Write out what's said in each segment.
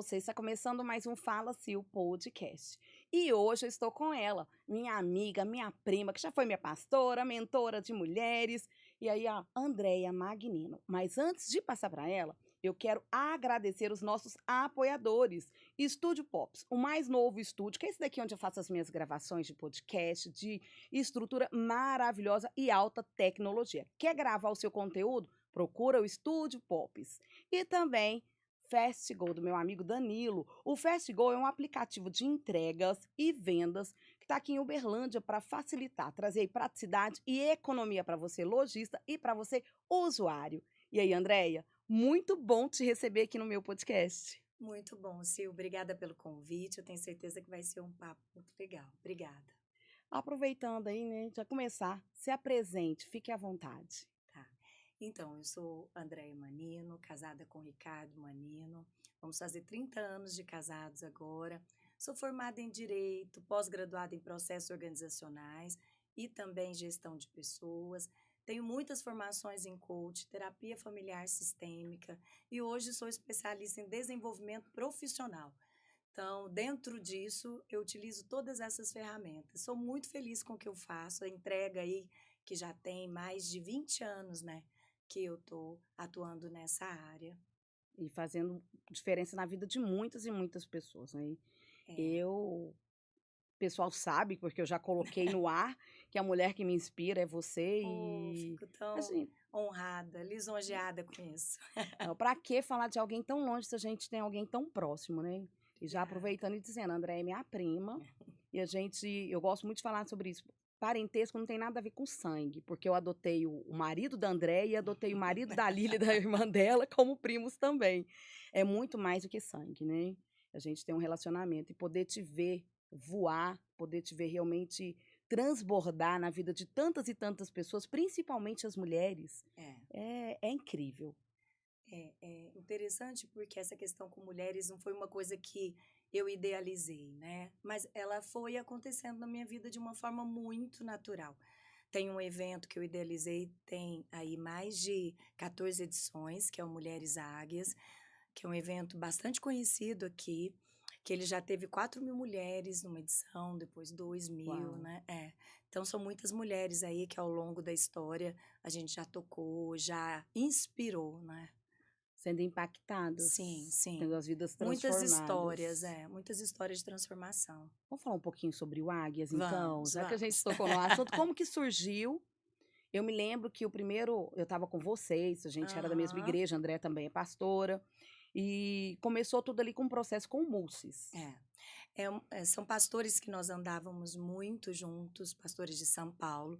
você? Está começando mais um Fala Sil podcast. E hoje eu estou com ela, minha amiga, minha prima, que já foi minha pastora, mentora de mulheres, e aí a Andréia Magnino. Mas antes de passar para ela, eu quero agradecer os nossos apoiadores. Estúdio Pops, o mais novo estúdio, que é esse daqui onde eu faço as minhas gravações de podcast, de estrutura maravilhosa e alta tecnologia. Quer gravar o seu conteúdo? Procura o Estúdio Pops. E também FastGo, do meu amigo Danilo. O FastGo é um aplicativo de entregas e vendas que está aqui em Uberlândia para facilitar, trazer praticidade e economia para você, lojista, e para você, usuário. E aí, Andréia, muito bom te receber aqui no meu podcast. Muito bom, Sil. Obrigada pelo convite. Eu tenho certeza que vai ser um papo muito legal. Obrigada. Aproveitando aí, né, já começar, se apresente, fique à vontade. Tá. Então, eu sou Andréia Manino, casada com Ricardo Manino. Vamos fazer 30 anos de casados agora. Sou formada em Direito, pós-graduada em Processos Organizacionais e também Gestão de Pessoas. Tenho muitas formações em coach, terapia familiar sistêmica e hoje sou especialista em desenvolvimento profissional. Então, dentro disso, eu utilizo todas essas ferramentas. Sou muito feliz com o que eu faço, a entrega aí, que já tem mais de 20 anos, né, que eu estou atuando nessa área. E fazendo diferença na vida de muitas e muitas pessoas, né? É. Eu O pessoal sabe, porque eu já coloquei no ar, que a mulher que me inspira é você Oh, e, fico tão assim, honrada, lisonjeada com isso. para que falar de alguém tão longe se a gente tem alguém tão próximo, né? E já Obrigada. aproveitando e dizendo, a Andréia é minha prima, e eu gosto muito de falar sobre isso. Parentesco não tem nada a ver com sangue, porque eu adotei o marido da Andréia e adotei o marido da Lília, da irmã dela, como primos também. É muito mais do que sangue, né? A gente tem um relacionamento e poder te ver voar, poder te ver realmente transbordar na vida de tantas e tantas pessoas, principalmente as mulheres, É. é incrível. É interessante porque essa questão com mulheres não foi uma coisa que eu idealizei, né? Mas ela foi acontecendo na minha vida de uma forma muito natural. Tem um evento que eu idealizei, tem aí mais de 14 edições, que é o Mulheres Águias, que é um evento bastante conhecido aqui, que ele já teve 4.000 mulheres numa edição, depois 2.000, Uau! né? Então são muitas mulheres aí que ao longo da história a gente já tocou, já inspirou, né? Sendo Sim, impactadas, tendo sim. as vidas transformadas. Muitas histórias de transformação. Vamos falar um pouquinho sobre o Águias, então? Vamos, Já que a gente vamos. tocou no assunto, como que surgiu? Eu me lembro que o primeiro eu estava com vocês, a gente era da mesma Aham. igreja, a André também é pastora, e começou tudo ali com um processo com o Musses. É. São pastores que nós andávamos muito juntos, pastores de São Paulo,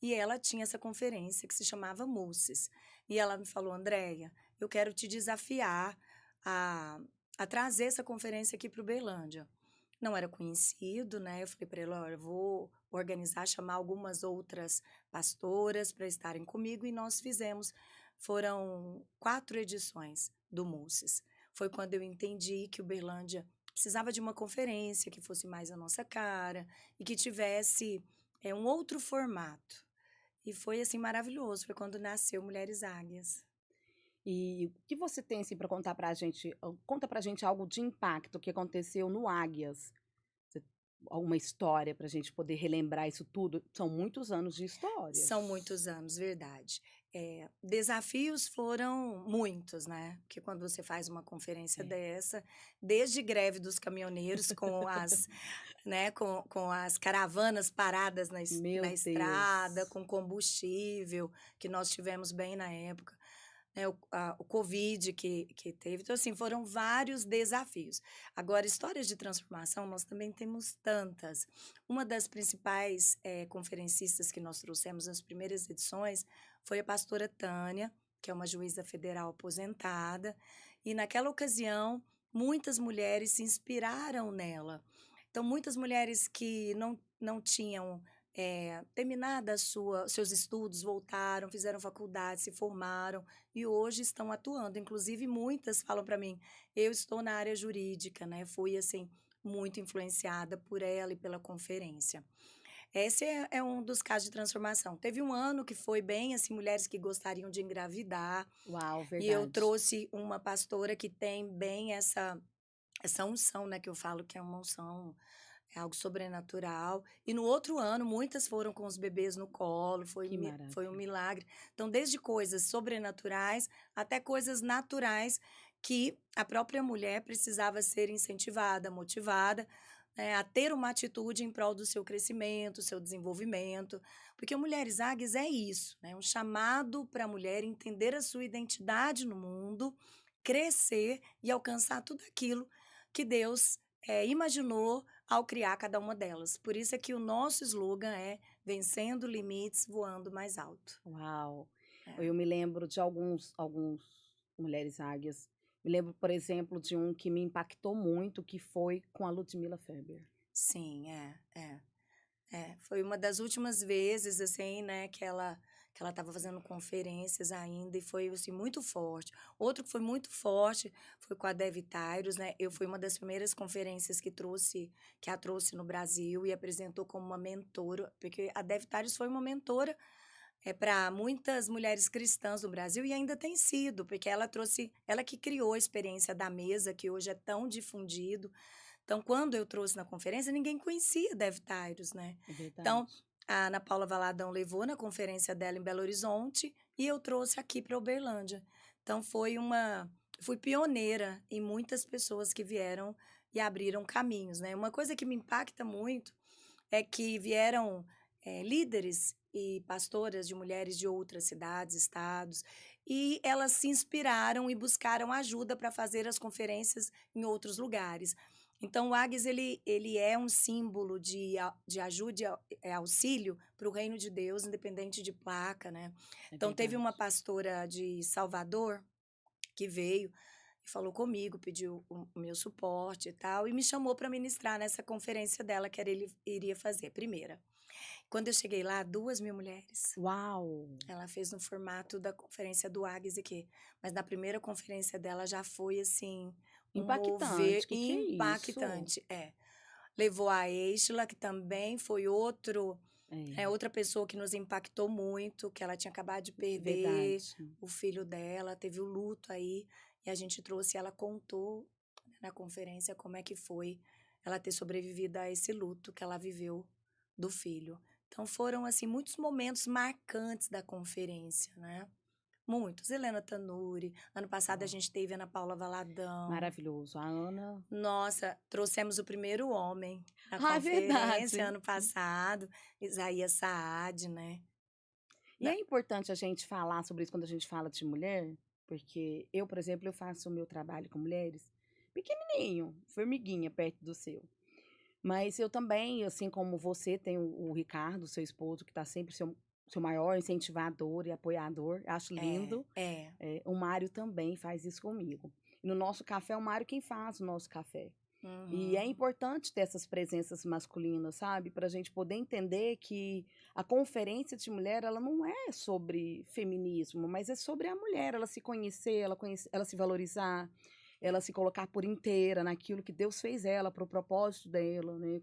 e ela tinha essa conferência que se chamava Moces. E ela me falou, Andréia, eu quero te desafiar a, a trazer essa conferência aqui para o Uberlândia. Não era conhecido, né? Eu falei para ela, olha, eu vou organizar, chamar algumas outras pastoras para estarem comigo, e nós fizemos. Foram 4 edições do Moces. Foi quando eu entendi que Uberlândia precisava de uma conferência que fosse mais a nossa cara e que tivesse um outro formato. E foi assim maravilhoso, foi quando nasceu Mulheres Águias. E o que você tem assim para contar pra gente? Conta pra gente algo de impacto que aconteceu no Águias. Você- Alguma história pra gente poder relembrar isso tudo? São muitos anos de história. São muitos anos, verdade. Desafios foram muitos, né? Porque quando você faz uma conferência É. dessa, desde greve dos caminhoneiros com as, né, com as caravanas paradas Meu na estrada, Deus. com combustível, que nós tivemos bem na época, né, o Covid que teve. Então, assim, foram vários desafios. Agora, histórias de transformação, nós também temos tantas. Uma das principais conferencistas que nós trouxemos nas primeiras edições foi a pastora Tânia, que é uma juíza federal aposentada, e naquela ocasião, muitas mulheres se inspiraram nela. Então, muitas mulheres que não tinham terminado seus estudos, voltaram, fizeram faculdade, se formaram e hoje estão atuando. Inclusive, muitas falam para mim, eu estou na área jurídica, né? Fui, assim, muito influenciada por ela e pela conferência. Esse é um dos casos de transformação. Teve um ano que foi bem, assim, mulheres que gostariam de engravidar, Uau, e eu verdade. trouxe uma pastora que tem bem essa unção, né, que eu falo que é uma unção, é algo sobrenatural. E no outro ano, muitas foram com os bebês no colo, Que foi um maravilha. milagre. Então, desde coisas sobrenaturais até coisas naturais que a própria mulher precisava ser incentivada, motivada, né, a ter uma atitude em prol do seu crescimento, seu desenvolvimento. Porque o Mulheres Águias é isso, né? Um chamado para a mulher entender a sua identidade no mundo, crescer e alcançar tudo aquilo que Deus imaginou ao criar cada uma delas. Por isso é que o nosso slogan é Vencendo Limites, Voando Mais Alto. Uau! É. Eu me lembro de alguns mulheres águias. Me lembro, por exemplo, de um que me impactou muito, que foi com a Ludmilla Ferber. Sim, foi uma das últimas vezes, assim, né, que ela estava fazendo conferências ainda e foi, assim, muito forte. Outro que foi muito forte foi com a Dev Tyrus, né, eu fui uma das primeiras conferências que a trouxe no Brasil e apresentou como uma mentora, porque a Dev Tyrus foi uma mentora, para muitas mulheres cristãs no Brasil e ainda tem sido, porque ela que criou a experiência da mesa, que hoje é tão difundido. Então, quando eu trouxe na conferência, ninguém conhecia Dev Tyrus, né. É Então, verdade. a Ana Paula Valadão levou na conferência dela em Belo Horizonte e eu trouxe aqui para Uberlândia. Então fui pioneira em muitas pessoas que vieram e abriram caminhos, né. Uma coisa que me impacta muito é que vieram, líderes e pastoras de mulheres de outras cidades, estados, e elas se inspiraram e buscaram ajuda para fazer as conferências em outros lugares. Então o Agnes ele é um símbolo de ajuda e auxílio para o reino de Deus, independente de placa, né. É Então teve uma verdade. pastora de Salvador que veio e falou comigo, pediu o meu suporte e tal, e me chamou para ministrar nessa conferência dela que ele iria fazer, primeira. Quando eu cheguei lá, 2.000 mulheres. Uau! Ela fez no formato da conferência do Agnes aqui, mas na primeira conferência dela já foi, assim, um mover Impactante. Que é isso? impactante. É. Levou a Êxtila, que também foi É, outra pessoa que nos impactou muito, que ela tinha acabado de perder verdade. o filho dela, teve o luto aí, e a gente trouxe, ela contou, né, na conferência como é que foi ela ter sobrevivido a esse luto que ela viveu do filho. Então foram, assim, muitos momentos marcantes da conferência, né. Muitos. Helena Tanuri, ano passado a Uau! gente teve Ana Paula Valadão. Maravilhoso. A Ana. Nossa, trouxemos o primeiro homem na Ah, é conferência verdade. ano passado, Isaías Saad, né. E Na é importante a gente falar sobre isso quando a gente fala de mulher, porque eu, por exemplo, eu faço o meu trabalho com mulheres pequenininho, formiguinha perto do seu. Mas eu também, assim como você, tenho o Ricardo, seu esposo, que está sempre seu maior incentivador e apoiador. Acho é, lindo. é. O Mário também faz isso comigo. E no nosso café, é o Mário quem faz o nosso café. E é Uhum. importante ter essas presenças masculinas, sabe? Para a gente poder entender que a conferência de mulher, ela não é sobre feminismo, mas é sobre a mulher, ela se conhecer, ela se valorizar, ela se colocar por inteira naquilo que Deus fez ela, para o propósito dela, né?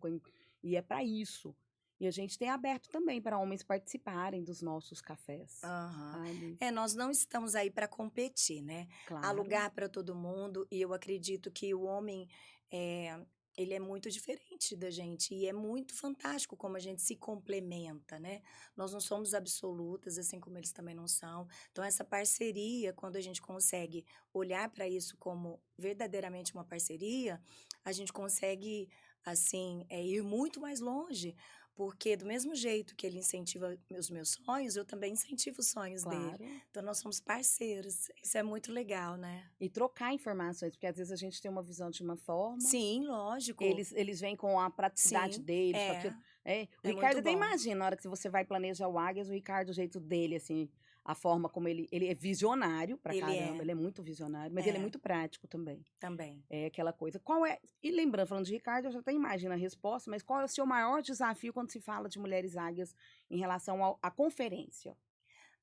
E é para isso. E a gente tem aberto também para homens participarem dos nossos cafés, Aham. sabe? É, nós não estamos aí para competir, né. Há Claro, lugar para todo mundo e eu acredito que o homem, eh, ele é muito diferente da gente e é muito fantástico como a gente se complementa, né. Nós não somos absolutas, assim como eles também não são. Então essa parceria, quando a gente consegue olhar para isso como verdadeiramente uma parceria, a gente consegue, assim, ir muito mais longe. Porque do mesmo jeito que ele incentiva os meus sonhos, eu também incentivo os sonhos dele. claro. Então nós somos parceiros. Isso é muito legal, né. E trocar informações, porque às vezes a gente tem uma visão de uma forma. Sim, lógico. Eles vêm com a praticidade Sim, deles, com aquilo. O é muito Ricardo até bom. imagina, na hora que você vai planejar o Águias, o Ricardo, o jeito dele, assim, a forma como ele é visionário pra Ele caramba, é, ele é muito visionário, mas ele é é, muito prático também. também. É aquela coisa. Qual é e lembrando, falando de Ricardo, eu já até imagino a resposta, mas qual é o seu maior desafio quando se fala de mulheres águias em relação à conferência?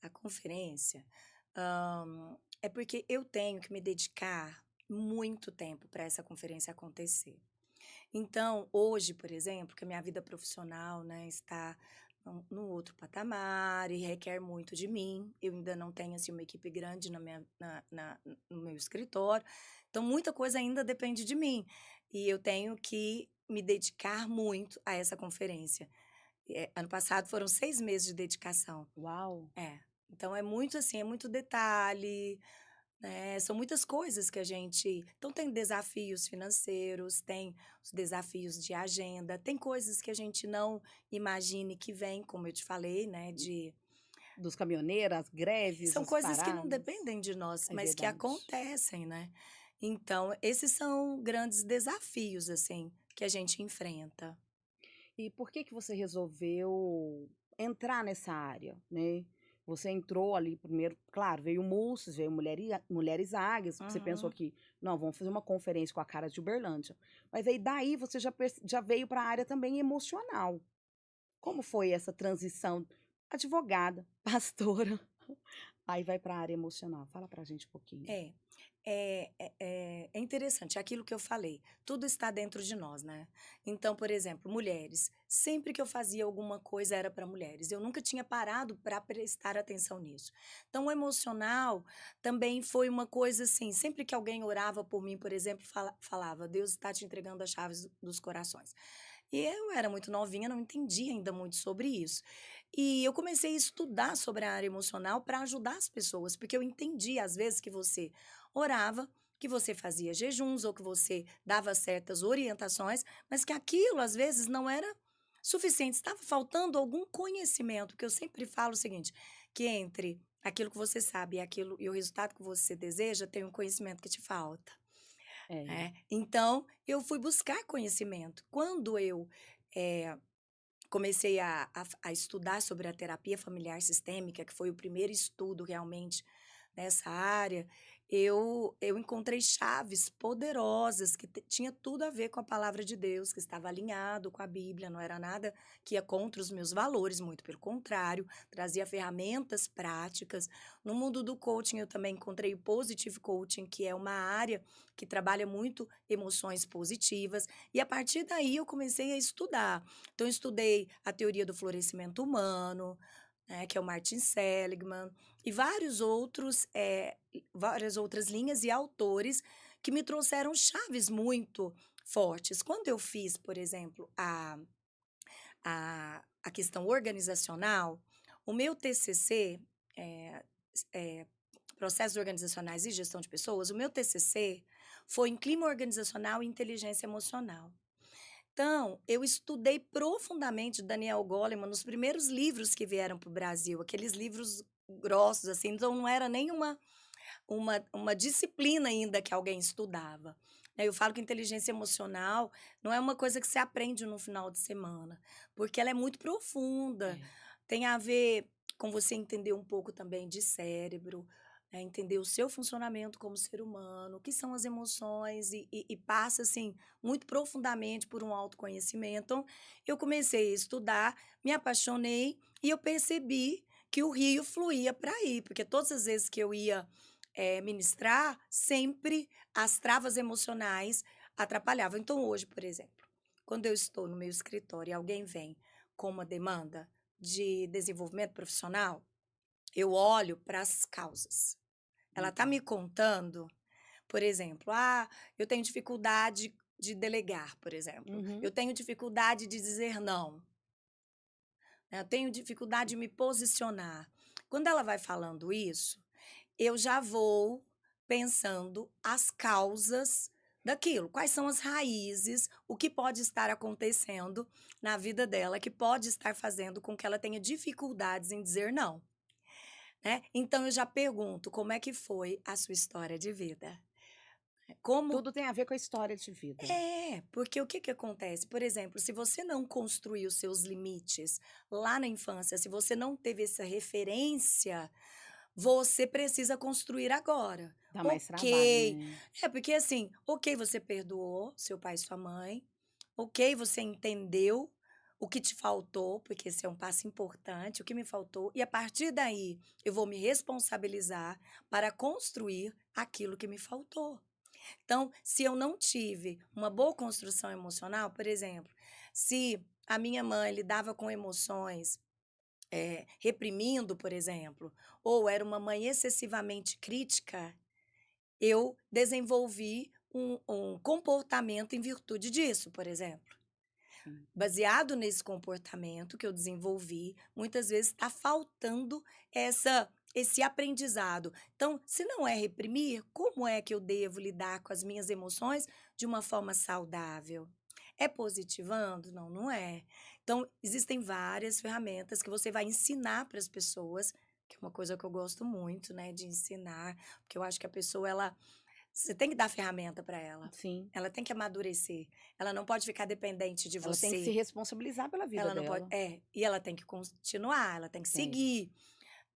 A conferência, é porque eu tenho que me dedicar muito tempo para essa conferência acontecer. Então, hoje, por exemplo, que a minha vida profissional, né, está no outro patamar e requer muito de mim. Eu ainda não tenho assim uma equipe grande no meu escritório, então muita coisa ainda depende de mim e eu tenho que me dedicar muito a essa conferência. Ano passado foram 6 meses de dedicação. Uau! É, então é muito assim, é muito detalhe, né, são muitas coisas que a gente então tem desafios financeiros, tem os desafios de agenda, tem coisas que a gente não imagine que vem, como eu te falei, né, de Dos caminhoneiros, as greves, são as coisas que não paradas. dependem de nós, É mas que verdade. acontecem, né. Então esses são grandes desafios, assim, que a gente enfrenta. E por que que você resolveu entrar nessa área, né? Você entrou ali primeiro, claro, veio Mulsis, veio Mulheres Águias, porque você pensou Uhum. que, não, vamos fazer uma conferência com a cara de Uberlândia. Mas aí daí você já veio para a área também emocional. Como foi essa transição? Advogada, pastora, aí vai para a área emocional. Fala pra gente um pouquinho. É. É interessante, é aquilo que eu falei, tudo está dentro de nós, né. Então, por exemplo, mulheres, sempre que eu fazia alguma coisa era para mulheres, eu nunca tinha parado para prestar atenção nisso. Então o emocional também foi uma coisa assim, sempre que alguém orava por mim, por exemplo, falava: "Deus está te entregando as chaves dos corações". E eu era muito novinha, não entendia ainda muito sobre isso. E eu comecei a estudar sobre a área emocional para ajudar as pessoas, porque eu entendi às vezes que você orava, que você fazia jejuns ou que você dava certas orientações, mas que aquilo às vezes não era suficiente, estava faltando algum conhecimento, porque eu sempre falo o seguinte, que entre aquilo que você sabe e aquilo e o resultado que você deseja, tem um conhecimento que te falta. É. É, então eu fui buscar conhecimento. Quando eu, eh, comecei a estudar sobre a terapia familiar sistêmica, que foi o primeiro estudo realmente nessa área, eu encontrei chaves poderosas que tinha tudo a ver com a palavra de Deus, que estava alinhado com a Bíblia, não era nada que ia contra os meus valores, muito pelo contrário, trazia ferramentas práticas. No mundo do coaching, eu também encontrei o Positive Coaching, que é uma área que trabalha muito emoções positivas, e a partir daí eu comecei a estudar. Então, eu estudei a teoria do florescimento humano, né, que é o Martin Seligman, e várias outras linhas e autores que me trouxeram chaves muito fortes. Quando eu fiz, por exemplo, a questão organizacional, o meu TCC, eh, Processos Organizacionais e Gestão de Pessoas, o meu TCC foi em Clima Organizacional e Inteligência Emocional. Então, eu estudei profundamente Daniel Goleman nos primeiros livros que vieram para o Brasil, aqueles livros grossos, assim, então não era nem uma disciplina ainda que alguém estudava. Eu falo que inteligência emocional não é uma coisa que se aprende no final de semana, porque ela é muito profunda, É. tem a ver com você entender um pouco também de cérebro, né, entender o seu funcionamento como ser humano, o que são as emoções e passa, assim, muito profundamente por um autoconhecimento. Então, eu comecei a estudar, me apaixonei e eu percebi que o rio fluía para aí, porque todas as vezes que eu ia ministrar, sempre as travas emocionais atrapalhavam. Então, hoje, por exemplo, quando eu estou no meu escritório e alguém vem com uma demanda de desenvolvimento profissional, eu olho para as causas. Ela está Uhum. me contando, por exemplo, eu tenho dificuldade de delegar, por exemplo, eu Uhum. tenho dificuldade de dizer não, né? Eu tenho dificuldade de me posicionar. Quando ela vai falando isso, eu já vou pensando as causas daquilo, quais são as raízes, o que pode estar acontecendo na vida dela, que pode estar fazendo com que ela tenha dificuldades em dizer não, né. Então eu já pergunto: "Como é que foi a sua história de vida?". Como Tudo tem a ver com a história de vida. porque o que que acontece? Por exemplo, se você não construiu os seus limites lá na infância, se você não teve essa referência, você precisa construir agora. Dá mais trabalho, Ok. né? Porque assim, ok, você perdoou seu pai e sua mãe, ok, você entendeu o que te faltou, porque esse é um passo importante, o que me faltou, e a partir daí eu vou me responsabilizar para construir aquilo que me faltou. Então, se eu não tive uma boa construção emocional, por exemplo, se a minha mãe lidava com emoções reprimindo, por exemplo, ou era uma mãe excessivamente crítica, eu desenvolvi um comportamento em virtude disso, por exemplo. Sim. Baseado nesse comportamento que eu desenvolvi, muitas vezes está faltando esse aprendizado. Então, se não é reprimir, como é que eu devo lidar com as minhas emoções de uma forma saudável? É positivando? Não, não é. Então, existem várias ferramentas que você vai ensinar para as pessoas, que é uma coisa que eu gosto muito, né, de ensinar, porque eu acho que a pessoa, você tem que dar ferramenta para ela. Sim. Ela tem que amadurecer. Ela não pode ficar dependente de Ela tem que se você. responsabilizar pela vida Ela não pode. dela. E ela tem que continuar, ela tem que Tem. seguir.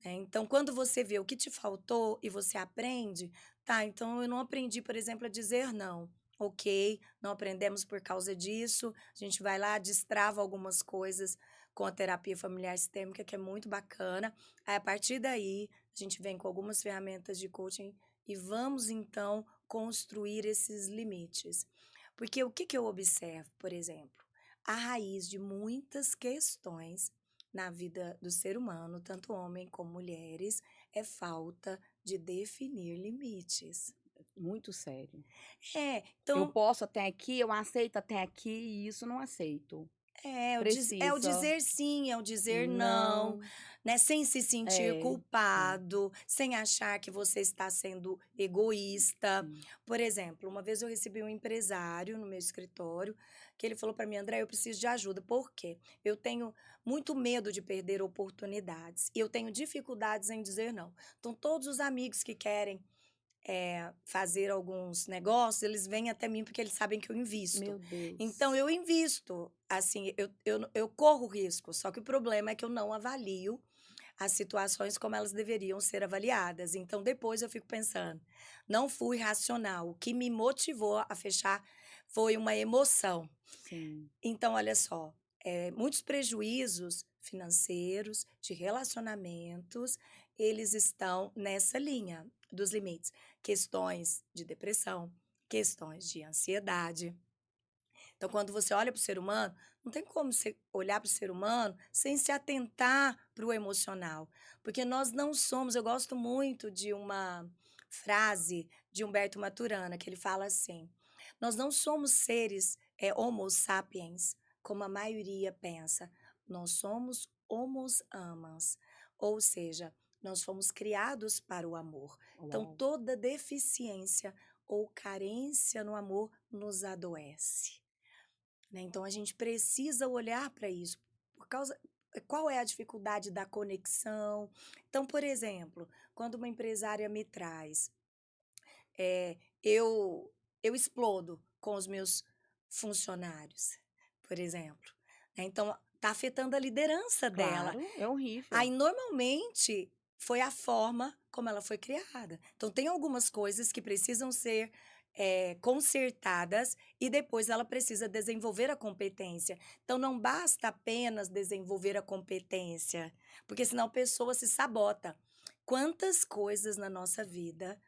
Né? Então, quando você vê o que te faltou e você aprende, tá, então eu não aprendi, por exemplo, a dizer não. Ok, não aprendemos por causa disso. A gente vai lá, destrava algumas coisas com a terapia familiar sistêmica, que é muito bacana. Aí, a partir daí, a gente vem com algumas ferramentas de coaching e vamos, então, construir esses limites. Porque o que eu observo, por exemplo? A raiz de muitas questões na vida do ser humano, tanto homem como mulheres, é falta de definir limites. Muito sério. Eu Então, posso até aqui, eu aceito até aqui e isso não aceito. é o Precisa. dizer sim, é o dizer não, Não. né? Sem se sentir É, é, culpado, sem achar que você está sendo egoísta. sim. Por exemplo, uma vez eu recebi um empresário no meu escritório que ele falou para mim, André, eu preciso de ajuda. Por quê? Eu tenho muito medo de perder oportunidades e eu tenho dificuldades em dizer não. Então, todos os amigos que querem fazer alguns negócios, eles vêm até mim porque eles sabem que eu invisto. Meu Então, Deus. eu invisto, assim, eu corro risco, só que o problema é que eu não avalio as situações como elas deveriam ser avaliadas. Então, depois eu fico pensando, não fui racional. O que me motivou a fechar foi uma emoção. Sim. Então, olha só, muitos prejuízos financeiros, de relacionamentos, eles estão nessa linha dos limites. Questões de depressão, questões de ansiedade. Então, quando você olha para o ser humano, não tem como você olhar para o ser humano sem se atentar para o emocional. Porque nós não somos. Eu gosto muito de uma frase de Humberto Maturana, que ele fala assim: nós não somos seres homo sapiens, como a maioria pensa. Nós somos homos amans. Ou seja, nós fomos criados para o amor. Então, Uau. toda deficiência ou carência no amor nos adoece. Né? Então a gente precisa olhar para isso. Por causa qual é a dificuldade da conexão? Então, por exemplo, quando uma empresária me traz, eu explodo com os meus funcionários, por exemplo. Né? Então, está afetando a liderança dela. Claro, é horrível. Aí, normalmente, foi a forma como ela foi criada. Então, tem algumas coisas que precisam ser consertadas e depois ela precisa desenvolver a competência. Então, não basta apenas desenvolver a competência, porque senão a pessoa se sabota. Quantas coisas na nossa vida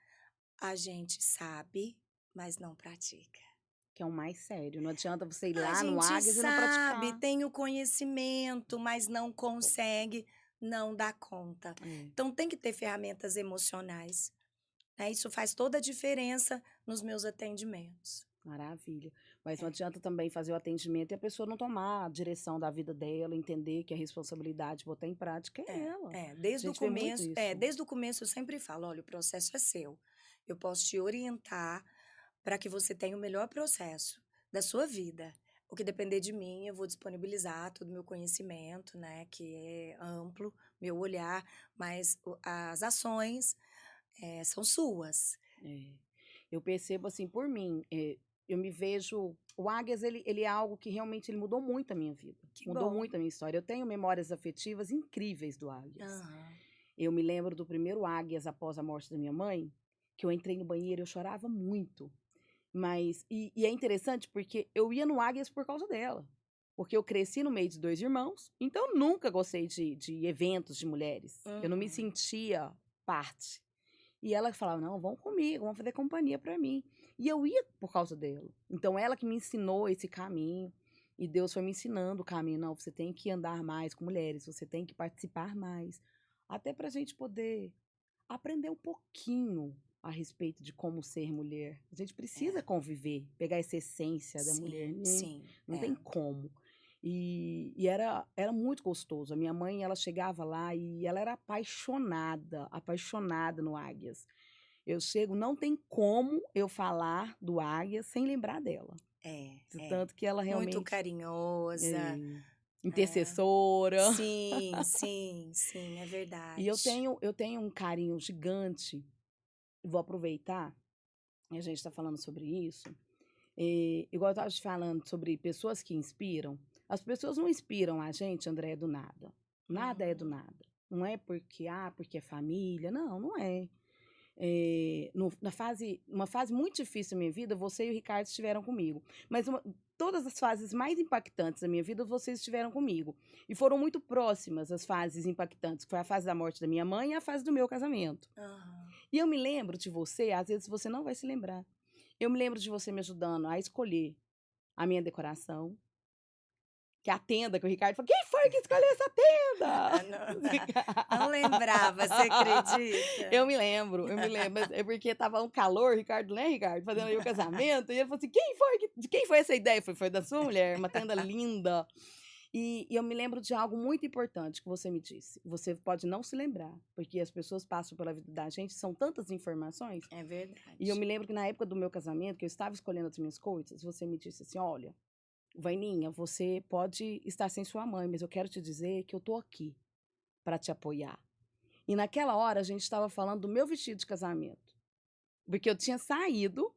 a gente sabe, mas não pratica? Que é o mais sério. Não adianta você ir A lá no gente Águias e não sabe, praticar. tem o conhecimento, mas não consegue, não dá conta. É, Então tem que ter ferramentas emocionais, né? Isso faz toda a diferença nos meus atendimentos. maravilha. Mas não É, adianta também fazer o atendimento e a pessoa não tomar a direção da vida dela, entender que a responsabilidade de botar em prática é ela. A desde o gente vê muito começo, isso. desde o começo eu sempre falo, olha, o processo é seu. Eu posso te orientar para que você tenha o melhor processo da sua vida. O que depender de mim, eu vou disponibilizar todo o meu conhecimento, né, que é amplo, meu olhar, mas as ações são suas. É. Eu percebo assim por mim, eu me vejo. O Águias, ele é algo que realmente ele mudou muito a minha vida. Que Mudou bom. muito a minha história. Eu tenho memórias afetivas incríveis do Águias. Aham. Eu me lembro do primeiro Águias após a morte da minha mãe, que eu entrei no banheiro, eu chorava muito. Mas, e é interessante porque eu ia no Águias por causa dela. Porque eu cresci no meio de dois irmãos, então eu nunca gostei de eventos de mulheres. Eu não me Uhum. sentia parte. E ela falava: não, vão comigo, vão fazer companhia pra mim. E eu ia por causa dela. Então ela que me ensinou esse caminho. E Deus foi me ensinando o caminho. Não, você tem que andar mais com mulheres, você tem que participar mais. Até para a gente poder aprender um pouquinho a respeito de como ser mulher. A gente precisa É. conviver, pegar essa essência da mulher, Sim, né? sim. Não tem É. como. E era muito gostoso. A minha mãe, ela chegava lá e ela era apaixonada, apaixonada no Águias. Eu chego, não tem como eu falar do Águias sem lembrar dela. É, De é. tanto que ela Muito realmente carinhosa. é É. intercessora. Sim, sim, sim, é E verdade. eu tenho um carinho gigante. Vou aproveitar, e a gente está falando sobre isso. Igual eu estava te falando sobre pessoas que inspiram. As pessoas não inspiram a gente, André, do nada. Nada é do Uhum. nada. Não é porque é família. Não, não é. Uma fase muito difícil da minha vida, você e o Ricardo estiveram comigo. Mas todas as fases mais impactantes da minha vida, vocês estiveram comigo. E foram muito próximas as fases impactantes, que foi a fase da morte da minha mãe e a fase do meu casamento. Aham. E eu me lembro de você, às vezes você não vai se lembrar. Eu me lembro de você me ajudando a escolher a minha decoração, que é a tenda que o Ricardo falou: quem foi que escolheu essa Não, tenda? não lembrava, você acredita? Eu me lembro, mas é porque tava um calor, Ricardo, né, Ricardo, fazendo aí o casamento, e ele falou assim: de quem foi essa ideia? Foi da sua mulher, uma tenda linda. E eu me lembro de algo muito importante que você me disse. Você pode não se lembrar, porque as pessoas passam pela vida da gente, são tantas informações. É E eu verdade. me lembro que na época do meu casamento, que eu estava escolhendo as minhas coisas, você me disse assim: olha, Vaininha, você pode estar sem sua mãe, mas eu quero te dizer que eu tô aqui para te apoiar. E naquela hora a gente estava falando do meu vestido de casamento. Porque eu tinha saído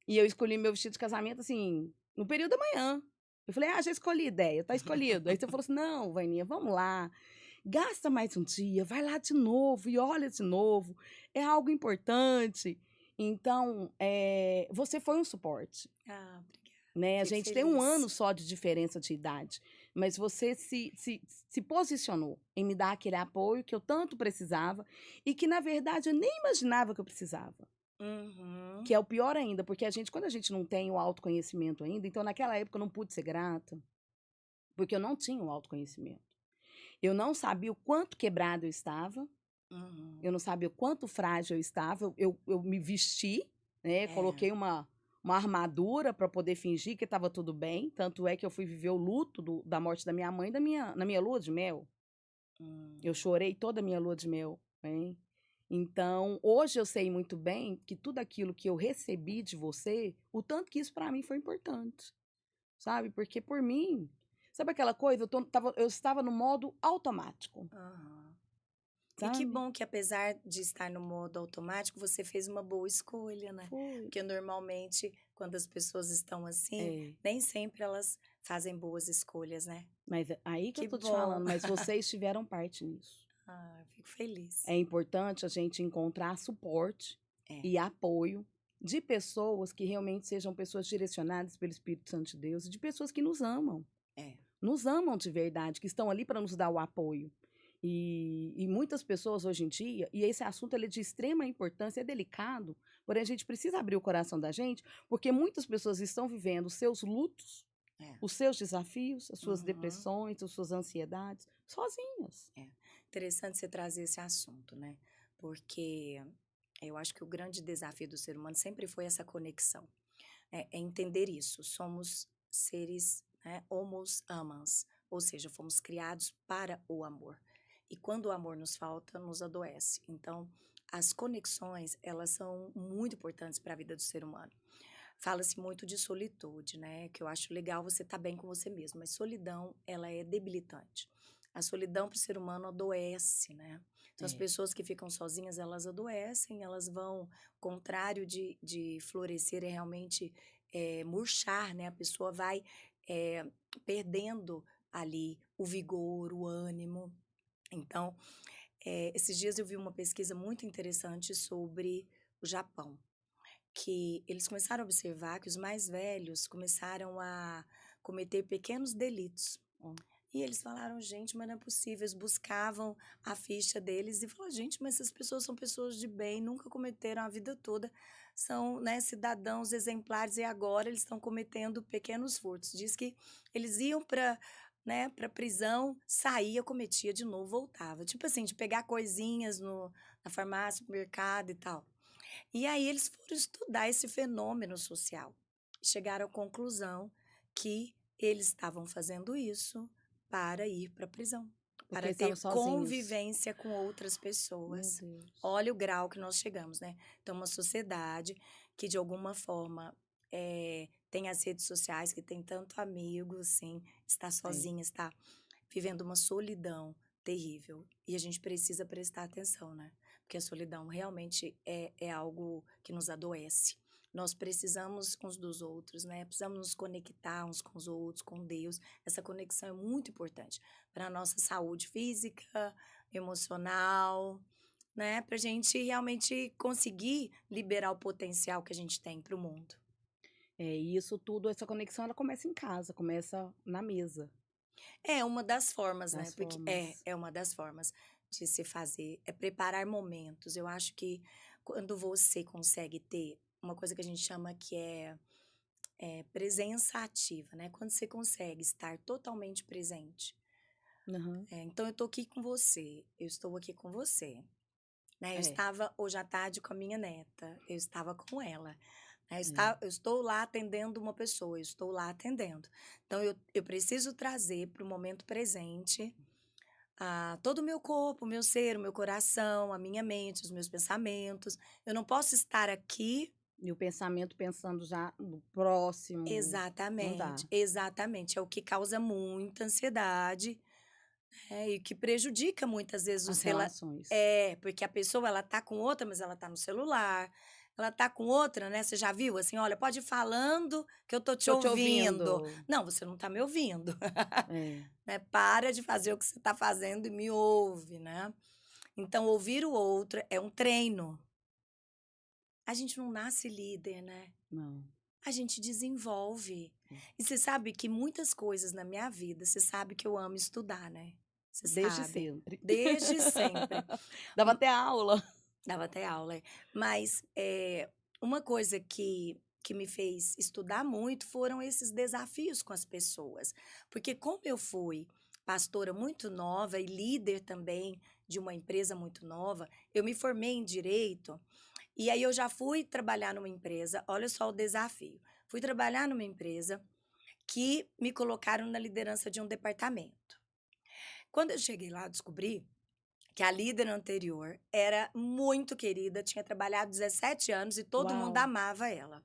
e eu escolhi meu vestido de casamento, assim, no período da manhã. Eu falei: já escolhi ideia, tá escolhido. Aí você falou assim: não, Vaininha, vamos lá. Gasta mais um dia, vai lá de novo e olha de novo. É algo importante. Então, você foi um suporte. Ah, obrigada. Né? A Fico gente tem um ano feliz. só de diferença de idade, mas você se posicionou em me dar aquele apoio que eu tanto precisava e que, na verdade, eu nem imaginava que eu precisava. Uhum. Que é o pior ainda, porque quando a gente não tem o autoconhecimento ainda, então naquela época eu não pude ser grata, porque eu não tinha o autoconhecimento. Eu não sabia o quanto quebrado eu estava, eu Uhum. não sabia o quanto frágil eu estava, eu me vesti, né, É. coloquei uma armadura para poder fingir que estava tudo bem, tanto é que eu fui viver o luto da morte da minha mãe na minha lua de mel. Eu Hum. chorei toda a minha lua de mel, né. Então, hoje eu sei muito bem que tudo aquilo que eu recebi de você, o tanto que isso para mim foi importante, sabe, porque por mim, sabe aquela coisa, eu estava no modo automático, Aham. E que sabe. bom que apesar de estar no modo automático, você fez uma boa escolha, né. Foi. Porque normalmente quando as pessoas estão assim, É. nem sempre elas fazem boas escolhas, né. Mas é aí que eu Que tô te bom. falando, mas vocês tiveram parte nisso. Ah, fico feliz. É importante a gente encontrar suporte É, e apoio de pessoas que realmente sejam pessoas direcionadas pelo Espírito Santo de Deus e de pessoas que é. nos amam de verdade, que estão ali para nos dar o apoio. E muitas pessoas hoje em dia, e esse assunto ele é de extrema importância, é delicado, porém a gente precisa abrir o coração da gente, porque muitas pessoas estão vivendo os seus lutos, É. os seus desafios, as suas Uhum. depressões, as suas ansiedades, sozinhas. É. Interessante você trazer esse assunto, né, porque eu acho que o grande desafio do ser humano sempre foi essa conexão, é entender isso, somos seres, né, homos amans, ou seja, fomos criados para o amor. E quando o amor nos falta, nos adoece. Então, as conexões, elas são muito importantes para a vida do ser humano. Fala-se muito de solitude, né, que eu acho legal você estar bem com você mesmo, mas solidão, ela é debilitante. A solidão para o ser humano adoece, né. Então as É. pessoas que ficam sozinhas, elas adoecem, elas vão contrário de florescer, é realmente, murchar, né, a pessoa vai, eh, perdendo ali o vigor, o ânimo. Então, esses dias eu vi uma pesquisa muito interessante sobre o Japão. Que eles começaram a observar que os mais velhos começaram a cometer pequenos delitos. Ó. E eles falaram: "Gente, mas não é possível". Eles buscavam a ficha deles e falaram: "Gente, mas essas pessoas são pessoas de bem, nunca cometeram a vida toda, são, né, cidadãos exemplares e agora eles estão cometendo pequenos furtos". Diz que eles iam para, né, para prisão, saía, cometia de novo, voltava. Tipo assim, de pegar coisinhas no na farmácia, no mercado e tal. E aí eles foram estudar esse fenômeno social. Chegaram à conclusão que eles estavam fazendo isso para ir para a prisão, Porque para eles estavam ter sozinhos. convivência com outras Meu pessoas. Deus. Olha o grau que nós chegamos, né? Então, uma sociedade que de alguma forma tem as redes sociais, que tem tanto amigo, assim, está É. sozinha, está vivendo uma solidão terrível. E a gente precisa prestar atenção, né? Porque a solidão realmente é algo que nos adoece. Nós precisamos uns dos outros, né? Precisamos nos conectar uns com os outros, com Deus. Essa conexão é muito importante para a nossa saúde física, emocional, né? Para a gente realmente conseguir liberar o potencial que a gente tem para o mundo. E isso tudo, essa conexão, ela começa em casa, começa na mesa É uma das formas, né, das porque formas. é uma das formas de se fazer, é preparar momentos. Eu acho que quando você consegue ter uma coisa que a gente chama que é presença ativa, né, quando você consegue estar totalmente presente. Aham. Então eu tô aqui com você, eu estou aqui com você, né, eu É, estava hoje à tarde com a minha neta, eu estava com ela, né, é. eu estou lá atendendo uma pessoa, eu estou lá atendendo. Então eu preciso trazer para o momento presente todo o meu corpo, o meu ser, o meu coração, a minha mente, os meus pensamentos. Eu não posso estar aqui E o pensamento pensando já no próximo, não exatamente, dá. exatamente. É o que causa muita ansiedade, e que prejudica muitas vezes As os relações. porque a pessoa ela tá com outra, mas ela tá no celular. Ela tá com outra, né? Você já viu assim, olha, pode ir falando que eu tô te Tô te ouvindo. ouvindo. Não, você não tá me ouvindo, É, né? Para de fazer o que você tá fazendo e me ouve, né? Então, ouvir o outro é um treino. A gente não nasce líder, né? não. A gente desenvolve. É. E você sabe que muitas coisas na minha vida, você sabe que eu amo estudar, né? Você Desde sabe. sempre. Desde sempre. Dava Hum, até aula. Dava até aula, é. Mas uma coisa que me fez estudar muito foram esses desafios com as pessoas. Porque como eu fui pastora muito nova e líder também de uma empresa muito nova, eu me formei em direito. E aí eu já fui trabalhar numa empresa, olha só o desafio. Fui trabalhar numa empresa que me colocaram na liderança de um departamento. Quando eu cheguei lá, eu descobri que a líder anterior era muito querida, tinha trabalhado 17 anos e todo mundo Uau! amava ela.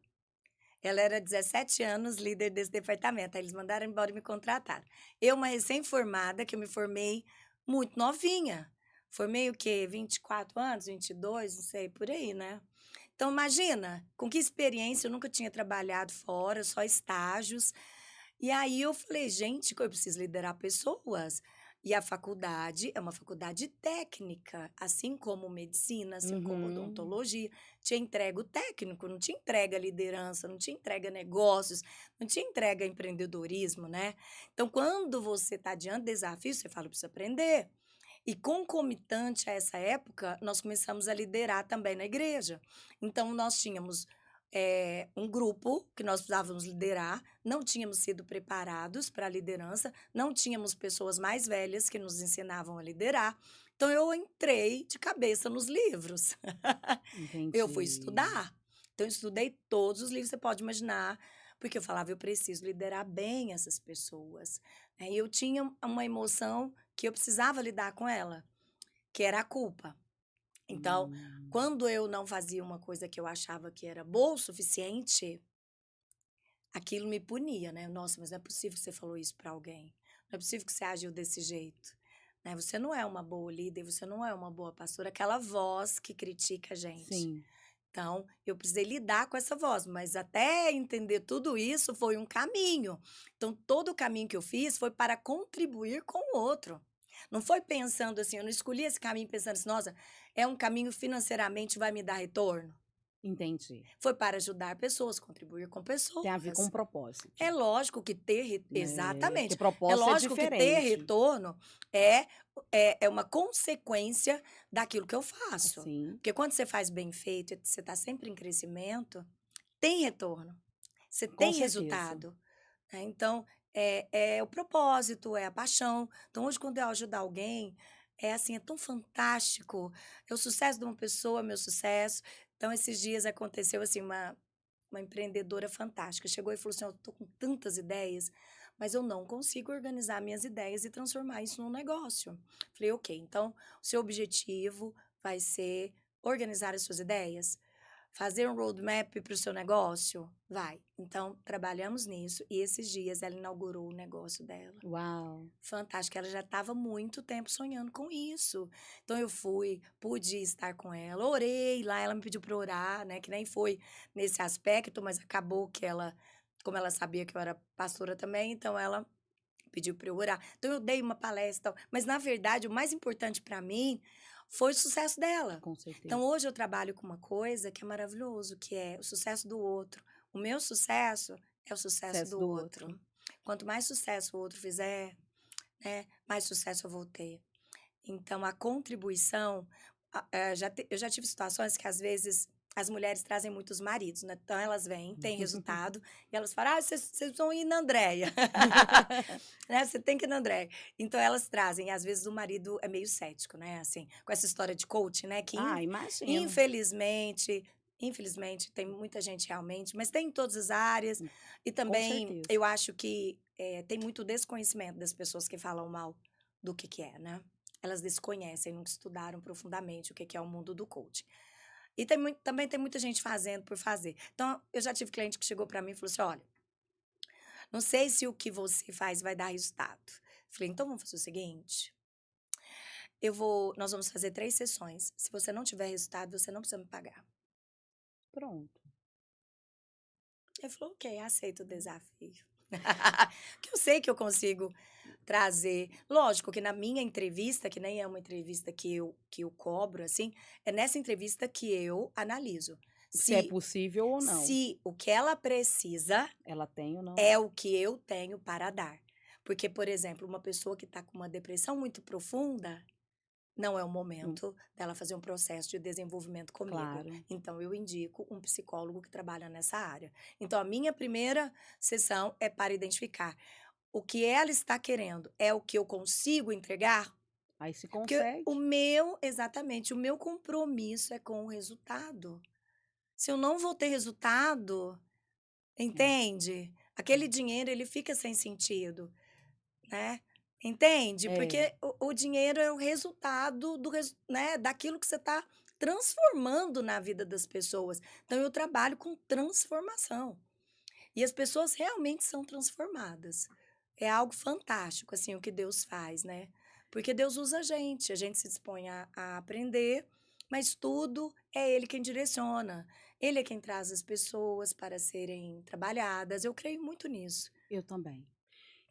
Ela era 17 anos líder desse departamento. Aí eles mandaram embora e me contrataram. Eu, uma recém-formada, que eu me formei muito novinha. Formei o quê? 24 anos, 22, não sei, por aí, né? Então, imagina, com que experiência, eu nunca tinha trabalhado fora, só estágios. E aí eu falei, gente, eu preciso liderar pessoas. E a faculdade é uma faculdade técnica, assim como medicina, assim como Uhum. odontologia, te entrega o técnico, não te entrega liderança, não te entrega negócios, não te entrega empreendedorismo, né? Então, quando você está diante de desafios, você fala, eu preciso aprender. E concomitante a essa época, nós começamos a liderar também na igreja. Então, nós tínhamos um grupo que nós precisávamos liderar, não tínhamos sido preparados para a liderança, não tínhamos pessoas mais velhas que nos ensinavam a liderar. Então, eu entrei de cabeça nos livros. Eu fui Entendi. estudar. Então, eu estudei todos os livros que você pode imaginar, porque eu falava, eu preciso liderar bem essas pessoas. E eu tinha uma emoção que eu precisava lidar com ela, que era a culpa. Então, Hum. quando eu não fazia uma coisa que eu achava que era boa o suficiente, aquilo me punia, né? Nossa, mas não é possível que você falou isso para alguém. Não é possível que você agiu desse jeito. Né? Você não é uma boa líder, você não é uma boa pastora. Aquela voz que critica a gente. Sim. Então, eu precisei lidar com essa voz, mas até entender tudo isso foi um caminho. Então, todo o caminho que eu fiz foi para contribuir com o outro. Não foi pensando assim, eu não escolhi esse caminho pensando assim, nossa, é um caminho financeiramente vai me dar retorno. Entendi. Foi para ajudar pessoas, contribuir com Tem a ver com pessoas. um propósito. É lógico que ter É, porque exatamente. É propósito é lógico que ter diferente. retorno é é uma consequência daquilo que eu faço. Assim, Porque quando você faz bem feito e você está sempre em crescimento, tem retorno, você com tem certeza. resultado, né. Então, é o propósito, é a paixão. Então hoje quando eu ajudo alguém, é assim, é tão fantástico. É o sucesso de uma pessoa, é meu sucesso. Então esses dias aconteceu, assim, uma empreendedora fantástica. Chegou e falou assim: "Eu tô com tantas ideias, mas eu não consigo organizar minhas ideias e transformar isso num negócio". Falei: "Ok, então o seu objetivo vai ser organizar as suas ideias? Fazer um roadmap para o seu negócio? Vai". Então trabalhamos nisso e esses dias ela inaugurou o negócio dela. Uau! Fantástico, ela já estava há muito tempo sonhando com isso. Então eu fui, pude estar com ela, orei lá, ela me pediu para orar, né, que nem foi nesse aspecto, mas acabou que ela, como ela sabia que eu era pastora também, então ela pediu para eu orar. Então eu dei uma palestra, e tal, mas na verdade o mais importante para mim foi o sucesso dela. Com Então certeza. hoje eu trabalho com uma coisa que é maravilhoso, que é o sucesso do outro. O meu sucesso é o sucesso Sucesso do do outro. outro. Quanto mais sucesso o outro fizer, né, mais sucesso eu vou ter. Então a contribuição, eu já tive situações que às vezes as mulheres trazem muitos maridos, né, então elas vêm, têm resultado, e elas falam: "Ah, vocês vão ir na Andréia, né, você tem que ir na Andréia". Então elas trazem, e às vezes o marido é meio cético, né, assim, com essa história de coaching, né, que Ah, imagino. infelizmente tem muita gente realmente, mas tem em todas as áreas, e Com também certeza. eu acho que, tem muito desconhecimento das pessoas que falam mal do que é, né. Elas desconhecem, nunca estudaram profundamente o que é o mundo do coaching. E também tem muita gente fazendo por fazer. Então, eu já tive cliente que chegou para mim e falou assim: "Olha, não sei se o que você faz vai dar resultado". Falei: "Então vamos fazer o seguinte, nós vamos fazer 3 sessões. Se você não tiver resultado, você não precisa me pagar". Pronto. Ele falou: "Ok, aceito o desafio". Que eu sei que eu consigo trazer. Lógico que na minha entrevista, que nem é uma entrevista que eu cobro, assim, é nessa entrevista que eu analiso Se é se possível ou não. se o que ela precisa Ela tem ou não. é o que eu tenho para dar. Porque, por exemplo, uma pessoa que está com uma depressão muito profunda, não é o Hum, momento dela fazer um processo de desenvolvimento comigo. claro. Então, eu indico um psicólogo que trabalha nessa área. Então, a minha primeira sessão é para identificar o que ela está querendo é o que eu consigo entregar? Aí se Porque consegue. exatamente, o meu compromisso é com o resultado. Se eu não vou ter resultado, É, entende? Aquele dinheiro ele fica sem sentido, né? Entende? é. Porque o dinheiro é o resultado né, daquilo que você está transformando na vida das pessoas. Então eu trabalho com transformação. E as pessoas realmente são transformadas. É algo fantástico, assim, o que Deus faz, né. Porque Deus usa a gente se dispõe a aprender, mas tudo é Ele quem direciona. Ele é quem traz as pessoas para serem trabalhadas, eu creio muito nisso. Eu também.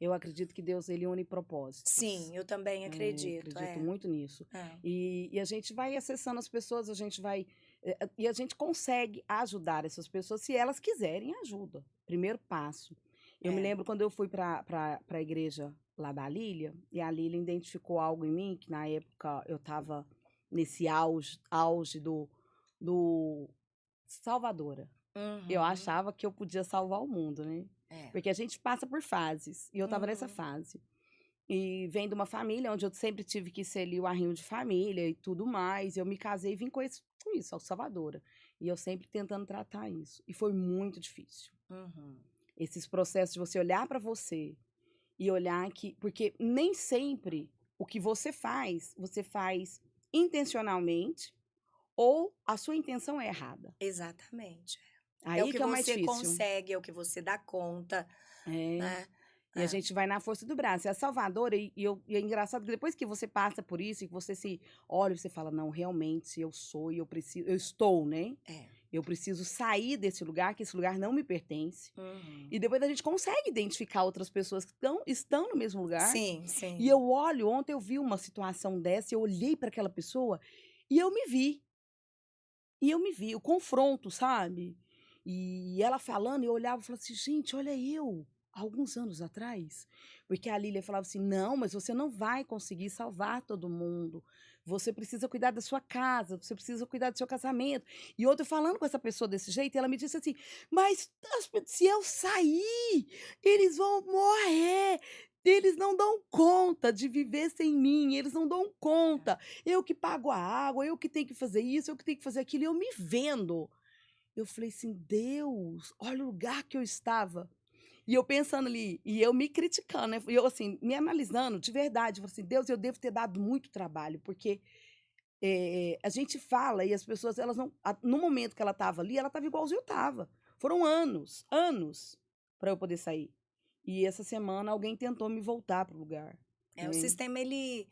Eu acredito que Deus ele une propósitos. Sim, eu também acredito, Acredito é. muito nisso. É, E a gente vai acessando as pessoas, a gente vai. E a gente consegue ajudar essas pessoas se elas quiserem ajuda. Primeiro passo. Eu me é. lembro quando eu fui para a igreja lá da Lília, e a Lília identificou algo em mim, que na época eu estava nesse auge do Salvadora. Eu Uhum. achava que eu podia salvar o mundo, né? É. Porque a gente passa por fases, e eu estava nessa Uhum. fase. E vem de uma família onde eu sempre tive que ser ali o arrinho de família e tudo mais. Eu me casei e vim com isso, ao Salvadora. E eu sempre tentando tratar isso. E foi muito difícil. Uhum. Esses processos de você olhar para você e olhar que. Porque nem sempre o que você faz intencionalmente ou a sua intenção é errada. Exatamente. É o Aí que que é o mais você difícil. consegue, é o que você dá conta, É. né. E a É. gente vai na força do braço. É a salvadora, e é engraçado que depois que você passa por isso, e que você se olha, você fala: "Não, realmente eu sou e eu preciso eu estou, né, É. eu preciso sair desse lugar, que esse lugar não me pertence". Uhum. E depois a gente consegue identificar outras pessoas que estão no mesmo lugar. Sim, E sim. eu olho, ontem eu vi uma situação dessa, eu olhei para aquela pessoa e eu me vi. E eu me vi, o confronto, sabe? E ela falando, eu olhava e falava assim, gente, olha eu, há alguns anos atrás. Porque a Lília falava assim, não, mas você não vai conseguir salvar todo mundo. Você precisa cuidar da sua casa, você precisa cuidar do seu casamento. E outra falando com essa pessoa desse jeito, e ela me disse assim, mas se eu sair, eles vão morrer. Eles não dão conta de viver sem mim, eles não dão conta. Eu que pago a água, eu que tenho que fazer isso, eu que tenho que fazer aquilo, e eu me vendo. Eu falei assim: "Deus, olha o lugar que eu estava". E eu pensando ali, e eu me criticando, né, e eu assim, me analisando de verdade, eu falei assim: "Deus, eu devo ter dado muito trabalho", porque, a gente fala e as pessoas elas não no momento que ela estava ali, ela estava igualzinho eu estava. Foram anos, anos para eu poder sair. E essa semana alguém tentou me voltar para o lugar, O né. sistema ele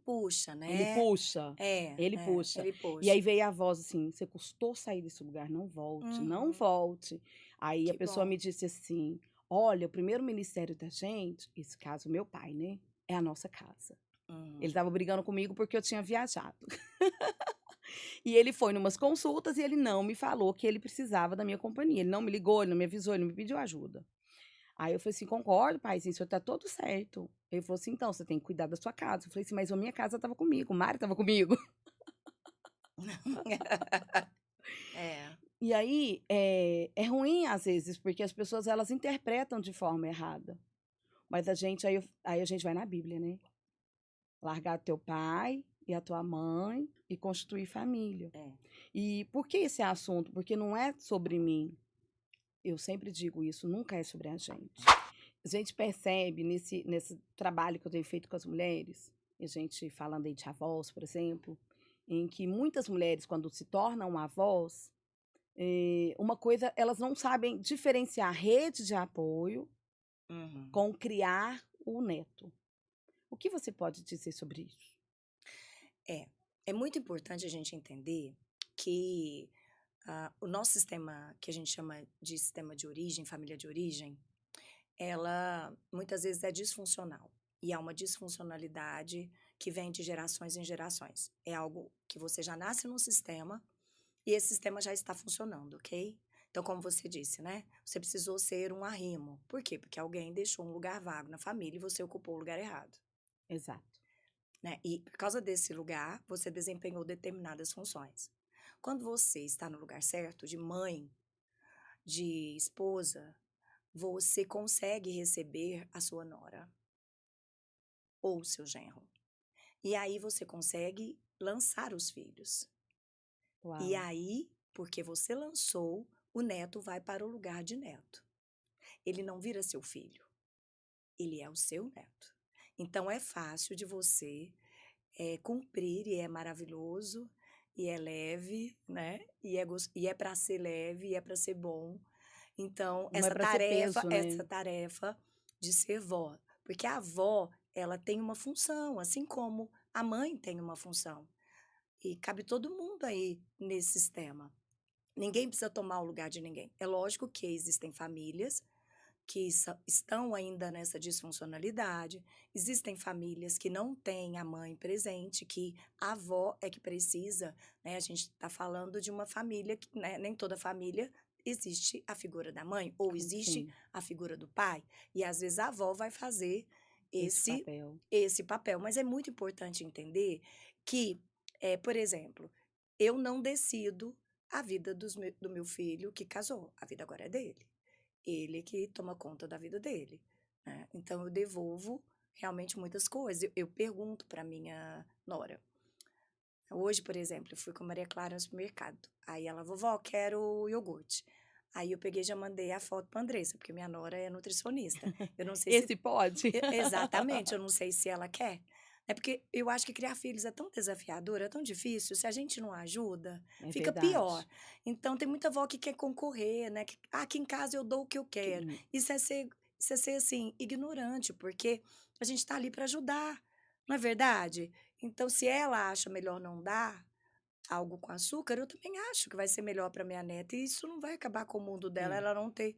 puxa, Ele né. puxa, ele puxa. Ele E aí puxa. veio a voz assim: "Você custou sair desse lugar, não volte, não Uhum. volte". Aí a Que pessoa bom. me disse assim: "Olha, o primeiro ministério da gente", esse caso meu pai, né, "é a nossa casa". Ele Uhum. estava brigando comigo porque eu tinha viajado. E ele foi numas consultas e ele não me falou que ele precisava da minha companhia. Ele não me ligou, ele não me avisou, ele não me pediu ajuda. Aí eu falei assim: "Concordo, paizinho, o senhor tá todo certo". Ele falou assim: "Então, você tem que cuidar da sua casa". Eu falei assim: "Mas a minha casa estava comigo, o Mário estava comigo". É. E aí, é ruim às vezes, porque as pessoas elas interpretam de forma errada. Mas aí a gente vai na Bíblia, né. Largar teu pai e a tua mãe e constituir família. É. E por que esse assunto? Porque não é sobre mim. Eu sempre digo isso, nunca é sobre a gente. A gente percebe nesse trabalho que eu tenho feito com as mulheres, a gente falando aí de avós, por exemplo, em que muitas mulheres, quando se tornam avós, uma coisa, elas não sabem diferenciar rede de apoio Uhum. com criar o neto. O que você pode dizer sobre isso? É. É muito importante a gente entender que, o nosso sistema, que a gente chama de sistema de origem, família de origem, ela muitas vezes é disfuncional. E há uma disfuncionalidade que vem de gerações em gerações. É algo que você já nasce num sistema e esse sistema já está funcionando, ok? Então, como você disse, né? Você precisou ser um arrimo. Por quê? Porque alguém deixou um lugar vago na família e você ocupou o lugar errado, Exato. né? E por causa desse lugar, você desempenhou determinadas funções. Quando você está no lugar certo, de mãe, de esposa, você consegue receber a sua nora ou o seu genro. E aí você consegue lançar os filhos. E Uau. aí, porque você lançou, o neto vai para o lugar de neto. Ele não vira seu filho, ele é o seu neto. Então é fácil de você cumprir e é maravilhoso e é leve, né? E é para ser leve, e é para ser bom. Então, Não é para ser peso, essa né? tarefa de ser vó, porque a avó, ela tem uma função, assim como a mãe tem uma função. E cabe todo mundo aí nesse sistema. Ninguém precisa tomar o lugar de ninguém. É lógico que existem famílias que estão ainda nessa disfuncionalidade, existem famílias que não têm a mãe presente, que a avó é que precisa, né? A gente está falando de uma família que, né, nem toda família existe a figura da mãe, ou existe Sim, a figura do pai, e às vezes a avó vai fazer esse esse, papel. esse papel. Mas é muito importante entender que, por exemplo, eu não decido a vida do meu filho que casou, a vida agora é dele. Ele que toma conta da vida dele, né. Então eu devolvo realmente muitas coisas. Eu pergunto para minha nora. Hoje, por exemplo, eu fui com a Maria Clara no supermercado. Aí ela: "Vovó, quero iogurte". Aí eu peguei e já mandei a foto pra Andressa, porque minha nora é nutricionista. Eu não sei se Esse pode? exatamente, eu não sei se ela quer. É porque eu acho que criar filhos é tão desafiador, é tão difícil, se a gente não ajuda, É fica pior. verdade. Então tem muita avó que quer concorrer, né, que: "Ah, aqui em casa eu dou o que eu Que quero". Isso é ser, assim, ignorante, porque a gente tá ali para ajudar, não é verdade? Então se ela acha melhor não dar algo com açúcar, eu também acho que vai ser melhor para minha neta e isso não vai acabar com o mundo dela, é, ela não ter,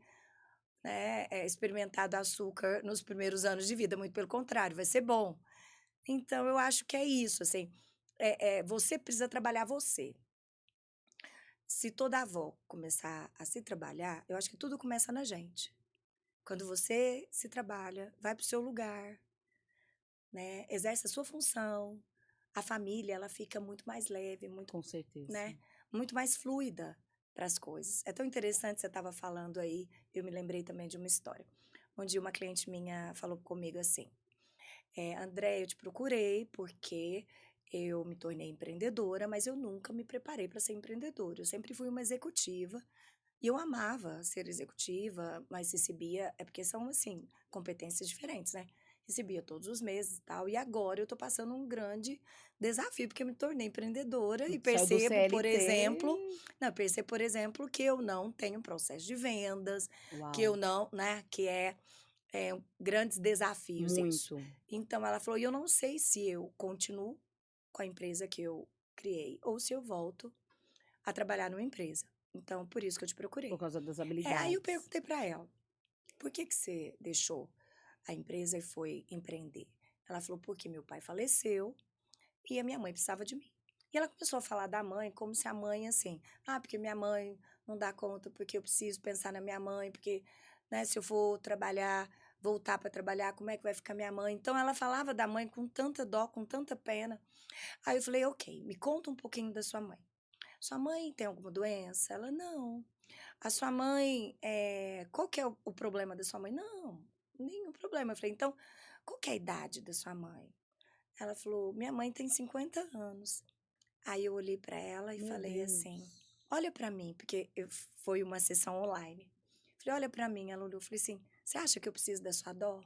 né, experimentado açúcar nos primeiros anos de vida, muito pelo contrário, vai ser bom. Então eu acho que é isso, assim, você precisa trabalhar você. se toda avó começar a se trabalhar, eu acho que tudo começa na gente. Quando você se trabalha, vai para o seu lugar, né, exerce a sua função, a família ela fica muito mais leve, muito, Com certeza. né, muito mais fluida para as coisas. É tão interessante, você estava falando aí, eu me lembrei também de uma história. Um dia uma cliente minha falou comigo assim: André, eu te procurei porque eu me tornei empreendedora, mas eu nunca me preparei para ser empreendedora. Eu sempre fui uma executiva e eu amava ser executiva, mas recebia, é porque são assim, competências diferentes, né? Recebia todos os meses e tal. E agora eu tô passando um grande desafio, porque eu me tornei empreendedora e Saiu do percebo, por CLT. exemplo, não, percebo, por exemplo, que eu não tenho processo de vendas, que eu Uau, não, né, que grandes desafios isso. muito. Então ela falou: "E eu não sei se eu continuo com a empresa que eu criei ou se eu volto a trabalhar numa empresa. Então, por isso que eu te Por procurei". causa das Aí eu habilidades. perguntei para ela: "Por que que você deixou a empresa e foi empreender?". Ela falou: "Porque meu pai faleceu e a minha mãe precisava de mim". E ela começou a falar da mãe como se a mãe, assim: "Ah, porque minha mãe não dá conta, porque eu preciso pensar na minha mãe, porque, né, se eu for trabalhar, voltar para trabalhar, como é que vai ficar minha mãe?". Então ela falava da mãe com tanta dó, com tanta pena. Aí eu falei: "Ok, me conta um pouquinho da sua mãe. Sua mãe tem alguma doença?". Ela: "Não". "A sua mãe, qual que é o problema da sua mãe?". "Não, nenhum problema". Eu falei: "Então, qual que é a idade da sua mãe?". Ela falou: "Minha mãe tem 50 anos". Aí eu olhei para ela e Meu falei assim: Deus. "Olha para mim", porque foi uma sessão online. Falei: "Olha para mim". Ela olhou, falei assim: "Você acha que eu preciso da sua dó?".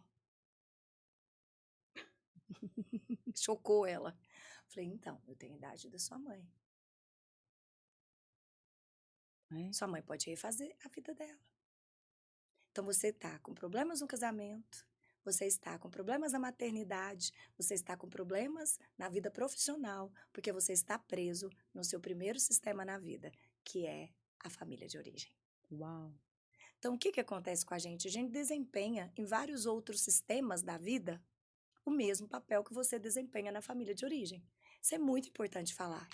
Chocou ela. Falei: "Então, eu tenho a idade da sua mãe. É. Sua mãe pode refazer a vida dela. Então você está com problemas no casamento, você está com problemas na maternidade, você está com problemas na vida profissional, porque você está preso no seu primeiro sistema na vida, que é a família de origem". Uau. Então, o que que acontece com a gente? A gente desempenha em vários outros sistemas da vida o mesmo papel que você desempenha na família de origem. Isso é muito importante falar.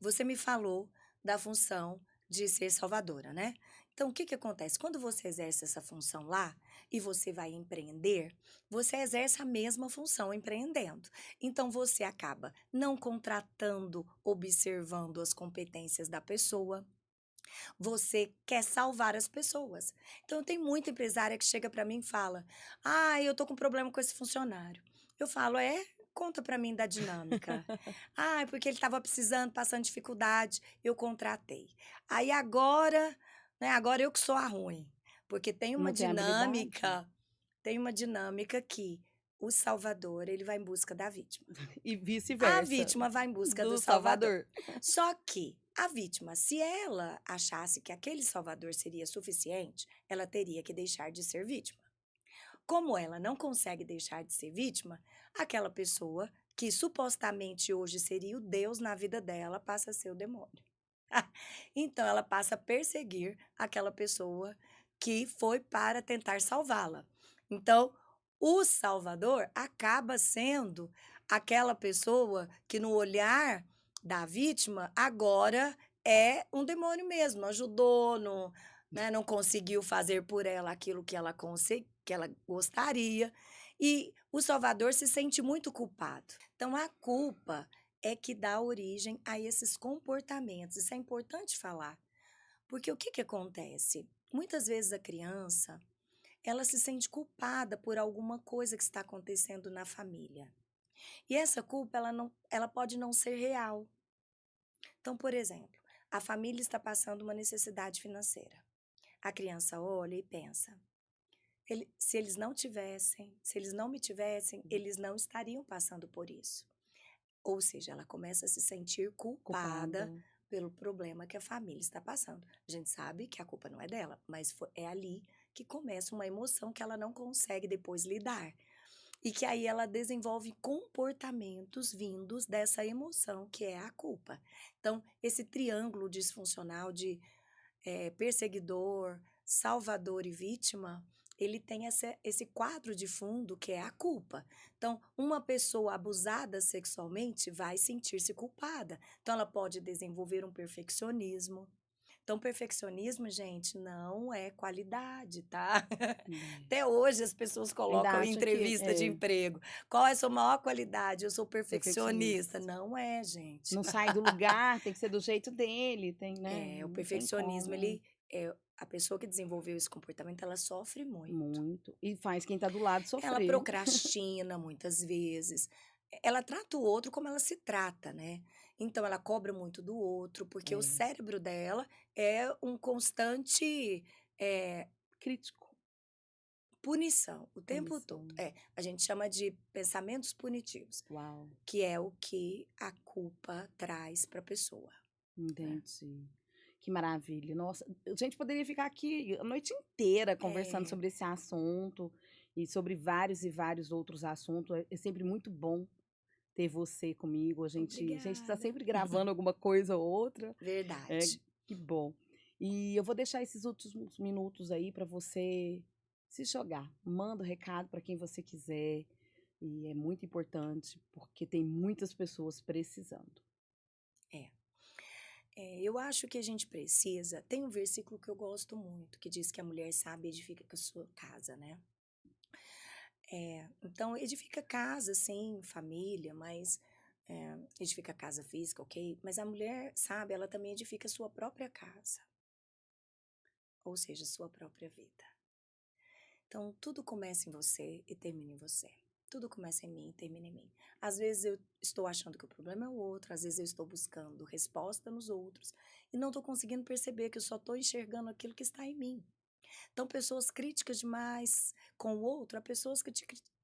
Você me falou da função de ser salvadora, né? Então, o que que acontece? Quando você exerce essa função lá e você vai empreender, você exerce a mesma função empreendendo. Então, você acaba não contratando, observando as competências da pessoa, você quer salvar as pessoas. Então, tem muita empresária que chega para mim e fala: "Ah, eu tô com problema com esse funcionário". Eu falo: "É? Conta para mim da dinâmica". "Ah, é porque ele estava precisando, passando dificuldade, eu contratei". Aí agora, né, agora eu que sou a ruim, porque Não tem habilidade. tem uma dinâmica que o salvador, ele vai em busca da vítima. E A vice-versa. vítima vai em busca do Do salvador. Salvador. Só que a vítima, se ela achasse que aquele salvador seria suficiente, ela teria que deixar de ser vítima. Como ela não consegue deixar de ser vítima, aquela pessoa que supostamente hoje seria o Deus na vida dela passa a ser o demônio. Então ela passa a perseguir aquela pessoa que foi para tentar salvá-la. Então, o salvador acaba sendo aquela pessoa que no olhar da vítima agora é um demônio mesmo, não ajudou, não, né, não conseguiu fazer por ela aquilo que que ela gostaria, e o salvador se sente muito culpado. Então a culpa é que dá origem a esses comportamentos. Isso é importante falar, porque o que que acontece? Muitas vezes a criança, ela se sente culpada por alguma coisa que está acontecendo na família. E essa culpa, ela pode não ser real. Então, por exemplo, a família está passando uma necessidade financeira. A criança olha e pensa: se eles não tivessem, se eles não me tivessem, eles não estariam passando por isso. Ou seja, ela começa a se sentir Culpada. culpada pelo problema que a família está passando. A gente sabe que a culpa não é dela, mas é ali que começa uma emoção que ela não consegue depois lidar. E que aí ela desenvolve comportamentos vindos dessa emoção que é a culpa. Então, esse triângulo disfuncional de perseguidor, salvador e vítima, ele tem esse quadro de fundo que é a culpa. Então, uma pessoa abusada sexualmente vai sentir-se culpada. Então, ela pode desenvolver um perfeccionismo, Então, perfeccionismo, gente, não é qualidade, tá? É. Até hoje as pessoas Ainda colocam em acho que entrevista de emprego. Qual é a sua maior qualidade? Eu sou perfeccionista. perfeccionista. Não é, gente. Não sai do lugar, tem que ser do jeito dele, tem, né? É, o Não tem perfeccionismo, como. ele é a pessoa que desenvolveu esse comportamento, ela sofre muito. Muito. E faz quem tá do lado Ela sofrer. procrastina muitas vezes. Ela trata o outro como ela se trata, né? Então ela cobra muito do outro, porque o É. cérebro dela é um constante eh, Crítico. punição, o tempo todo. Punição. É, a gente chama de pensamentos punitivos, Uau, que é o que a culpa traz para a pessoa, né? entendi. Que maravilha. Nossa, a gente poderia ficar aqui a noite inteira conversando É sobre esse assunto e sobre vários e vários outros assuntos. É sempre muito bom ter você comigo. A gente está obrigada. sempre gravando alguma coisa ou outra. É, Verdade. que bom. E eu vou deixar esses últimos minutos aí para você se jogar. Manda o recado para quem você quiser. E é muito importante, porque tem muitas pessoas precisando. É. Eu acho que a gente precisa. Tem um versículo que eu gosto muito, que diz que a mulher sábia edifica com a sua casa, né? Então, edifica casa, sim, família, mas edifica casa física, ok? Mas a mulher sábia, ela também edifica a sua própria casa, ou seja, sua própria vida. Então, tudo começa em você e termina em você. Tudo começa em mim e termina em mim. Às vezes eu estou achando que o problema é o outro, às vezes eu estou buscando resposta nos outros e não estou conseguindo perceber que eu só estou enxergando aquilo que está em mim. Então, pessoas críticas demais com o outro, há pessoas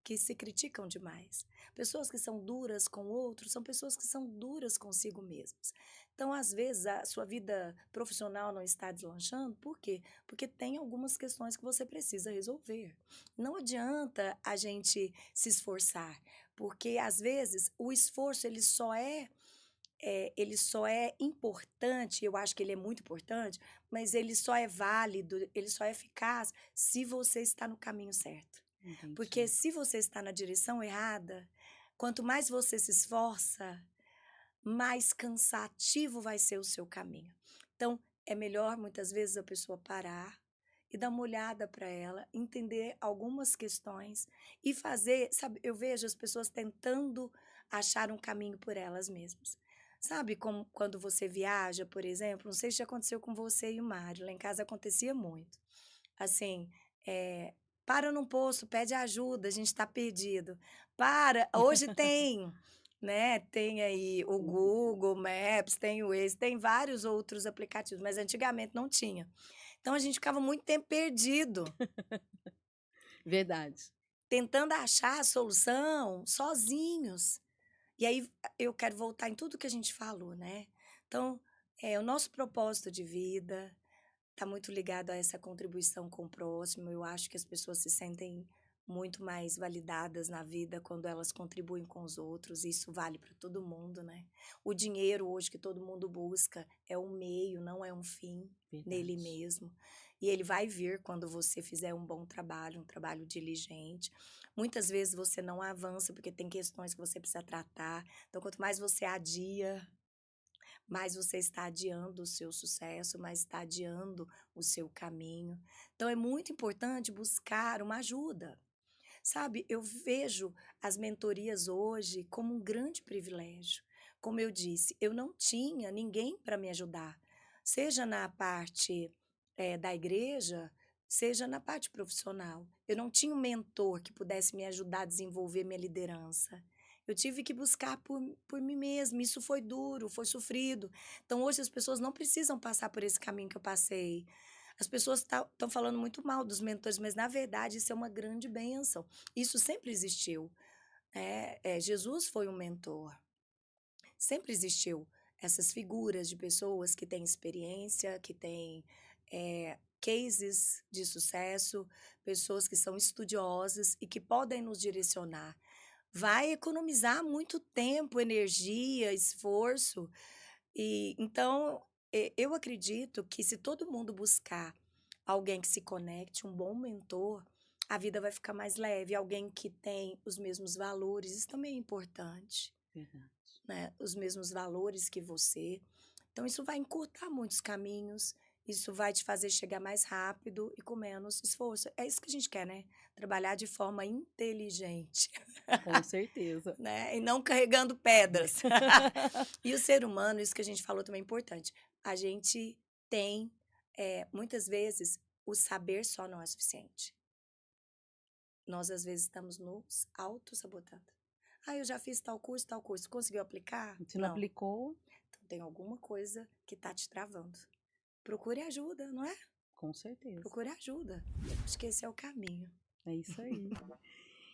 que se criticam demais. Pessoas que são duras com o outro são pessoas que são duras consigo mesmas. Então, às vezes, a sua vida profissional não está deslanchando, por quê? Porque tem algumas questões que você precisa resolver. Não adianta a gente se esforçar, porque às vezes o esforço ele só é importante, eu acho que ele é muito importante, mas ele só é válido, ele só é eficaz se você está no caminho certo. Porque Entendi. se você está na direção errada, quanto mais você se esforça, mais cansativo vai ser o seu caminho. Então, é melhor muitas vezes a pessoa parar e dar uma olhada para ela, entender algumas questões e fazer, sabe, eu vejo as pessoas tentando achar um caminho por elas mesmas. Sabe como quando você viaja, por exemplo, não sei se já aconteceu com você e o Mário, lá em casa acontecia muito. Assim, eh, para num posto, pede ajuda, a gente está perdido. Para, hoje tem, né, tem aí o Uhum. Google Maps, tem o Waze, tem vários outros aplicativos, mas antigamente não tinha. Então a gente ficava muito tempo perdido, Verdade. tentando achar a solução sozinhos. E aí eu quero voltar em tudo que a gente falou, né? Então, o nosso propósito de vida está muito ligado a essa contribuição com o próximo. Eu acho que as pessoas se sentem muito mais validadas na vida quando elas contribuem com os outros. Isso vale para todo mundo, né? O dinheiro hoje que todo mundo busca é um meio, não é um fim nele Verdade. mesmo. E ele vai vir quando você fizer um bom trabalho, um trabalho diligente. Muitas vezes você não avança porque tem questões que você precisa tratar. Então, quanto mais você adia, mais você está adiando o seu sucesso, mais está adiando o seu caminho. Então é muito importante buscar uma ajuda. Sabe, eu vejo as mentorias hoje como um grande privilégio. Como eu disse, eu não tinha ninguém para me ajudar, seja na parte da igreja, seja na parte profissional. Eu não tinha um mentor que pudesse me ajudar a desenvolver minha liderança. Eu tive que buscar por mim mesma. Isso foi duro, foi sofrido. Então, hoje, as pessoas não precisam passar por esse caminho que eu passei. As pessoas estão falando muito mal dos mentores, mas, na verdade, isso é uma grande bênção. Isso sempre existiu. Jesus foi um mentor. Sempre existiu essas figuras de pessoas que têm experiência, que têm cases de sucesso, pessoas que são estudiosas e que podem nos direcionar. Vai economizar muito tempo, energia, esforço. E então eu acredito que se todo mundo buscar alguém que se conecte, um bom mentor, a vida vai ficar mais leve. Alguém que tem os mesmos valores, isso também é importante, Verdade. né? Os mesmos valores que você. Então, isso vai encurtar muitos caminhos isso vai te fazer chegar mais rápido e com menos esforço. É isso que a gente quer, né? Trabalhar de forma inteligente, Com certeza. né? E não carregando pedras. E o ser humano, isso que a gente falou também é importante. A gente tem, muitas vezes, o saber só não é suficiente. Nós, às vezes, estamos nos auto-sabotando. Ah, eu já fiz tal curso, conseguiu aplicar? Se não Não. aplicou, Então, tem alguma coisa que tá te travando. Procure ajuda, não é? com certeza. Procure ajuda. Acho que esse é o caminho. É isso aí.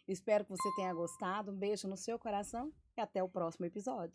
Espero que você tenha gostado. Um beijo no seu coração e até o próximo episódio.